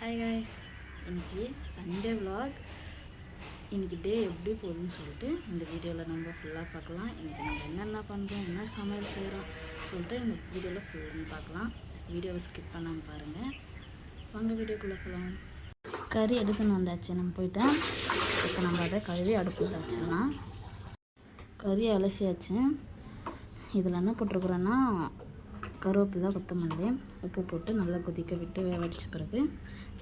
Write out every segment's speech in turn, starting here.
Hi guys, இன்றைக்கி Sunday vlog. இன்றைக்கி டே எப்படி போகுதுன்னு சொல்லிட்டு இந்த வீடியோவில் நம்ம ஃபுல்லாக பார்க்கலாம். இன்றைக்கி நம்ம என்னென்ன பண்ணுறோம், என்ன சமையல் செய்கிறோம் சொல்லிட்டு இந்த வீடியோவில் ஃபுல்லாக பார்க்கலாம். வீடியோவை ஸ்கிப் பண்ணாமல் பாருங்கள். வாங்க வீடியோக்குள்ளே போகலாம். கறி எடுத்துன்னு வந்தாச்சு, நம்ம போயிட்டேன். இப்போ நம்ம அதை கழுவி அடுப்பில் வச்சிடலாம். கறி அலசியாச்சு. இதில் என்ன போட்டிருக்குறோன்னா கருவேப்பிலை, கொத்தமல்லி, உப்பு போட்டு நல்லா கொதிக்க விட்டு வேவடித்த பிறகு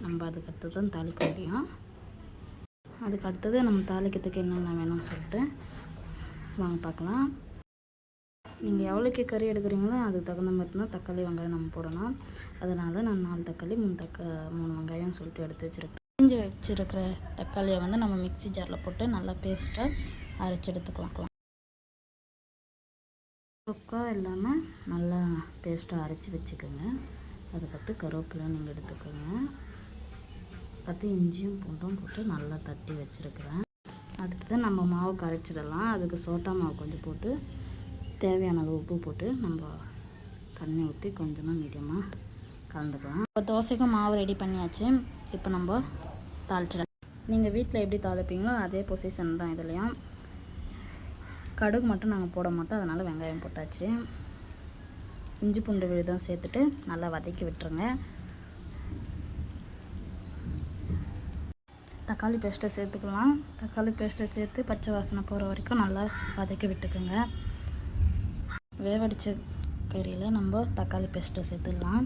நம்ம அதுக்கு அடுத்து தான் தாளிக்க முடியும். அதுக்கு அடுத்தது நம்ம தாளிக்கிறதுக்கு என்னென்ன வேணும்னு சொல்லிட்டு வாங்க பார்க்கலாம். நீங்கள் எவ்வளோக்கு கறி எடுக்கிறீங்களோ அதுக்கு தகுந்த மாதிரி தான் தக்காளி, வெங்காயம் நம்ம போடணும். அதனால் நான் 4 தக்காளி 3 வெங்காயம் சொல்லிட்டு எடுத்து வச்சுருக்கேன். செஞ்சு வச்சுருக்கிற தக்காளியை வந்து நம்ம மிக்ஸி ஜாரில் போட்டு நல்லா பேஸ்ட்டாக அரைச்சி எடுத்துக்கலாம். தொக்கா இல்லாமல் நல்லா பேஸ்ட்டாக அரைச்சி வச்சுக்கோங்க. அதுக்கடுத்து கருவேப்பிலை நீங்கள் எடுத்துக்கோங்க. அடுத்து இஞ்சியும் பூண்டும் போட்டு நல்லா தட்டி வச்சுருக்கிறேன். அடுத்தது நம்ம மாவு கரைச்சிடலாம். அதுக்கு சோட்டா மாவு கொஞ்சம் போட்டு தேவையானது உப்பு போட்டு நம்ம தண்ணி ஊற்றி கொஞ்சமாக மீடியமாக கலந்துக்கலாம். இப்போ தோசைக்கும் மாவு ரெடி பண்ணியாச்சு. இப்போ நம்ம தாளிச்சிடலாம். நீங்கள் வீட்டில் எப்படி தாளிப்பீங்களோ அதே பொசிஷன் தான் இதுலேயும். கடுகு மட்டும் நாங்கள் போட மாட்டோம், அதனால் வெங்காயம் போட்டாச்சு. இஞ்சி பூண்டு விழுதும் சேர்த்துட்டு நல்லா வதக்கி விட்டுருங்க. தக்காளி பேஸ்ட்டை சேர்த்துக்கலாம். தக்காளி பேஸ்ட்டை சேர்த்து பச்சை வாசனை போகிற வரைக்கும் நல்லா வதக்கி விட்டுக்குங்க. வேவடித்த கறியில் நம்ம தக்காளி பேஸ்ட்டை சேர்த்துக்கலாம்.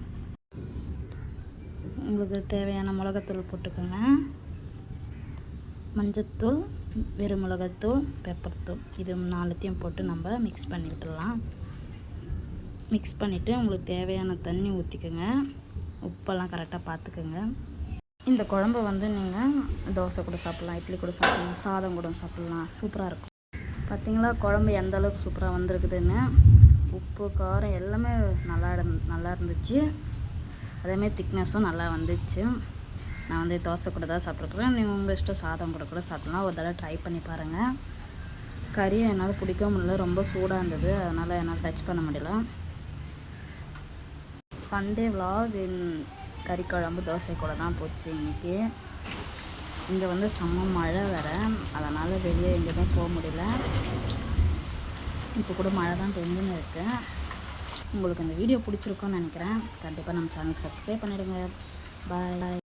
உங்களுக்கு தேவையான மிளகாத்தூள் போட்டுக்கோங்க. மஞ்சத்தூள், வெறும் மிளகாத்தூள், பெப்பர் தூள், இது 4த்தையும் போட்டு நம்ம மிக்ஸ் பண்ணி விட்டுடலாம். மிக்ஸ் பண்ணிவிட்டு உங்களுக்கு தேவையான தண்ணி ஊற்றிக்கோங்க. உப்பெல்லாம் கரெக்டாக பார்த்துக்கோங்க. இந்த குழம்பு வந்து நீங்கள் தோசை கூட சாப்பிட்லாம், இட்லி கூட சாப்பிட்லாம், சாதம் கூட சாப்பிட்லாம். சூப்பராக இருக்கும். பார்த்திங்களா குழம்பு எந்த அளவுக்கு சூப்பராக வந்திருக்குதுன்னு. உப்பு, காரம் எல்லாமே நல்லா இருந்துச்சு. அதேமாதிரி திக்னஸும் நல்லா வந்துச்சு. நான் வந்து தோசை கூட தான் சாப்பிட்ருக்குறேன். நீங்கள் உங்கள் இஷ்டம் சாதம் கூட சாப்பிட்லாம். ஒரு தடவை ட்ரை பண்ணி பாருங்கள். கறியை என்னால் பிடிக்க முடியல, ரொம்ப சூடாக இருந்தது, அதனால் என்னால் டச் பண்ண முடியல. சண்டே விலாக் கறி குழம்பு தோசை கூட தான் போச்சு இன்றைக்கி. இங்கே வந்து செம்ம மழை வேறு, அதனால் வெளியே எங்கேயுமே போக முடியல. இப்போ கூட மழை தான் பெஞ்சுன்னு இருக்குது. உங்களுக்கு இந்த வீடியோ பிடிச்சிருக்குன்னு நினைக்கிறேன். கண்டிப்பாக நம்ம சேனலுக்கு சப்ஸ்கிரைப் பண்ணிவிடுங்க. பாய்.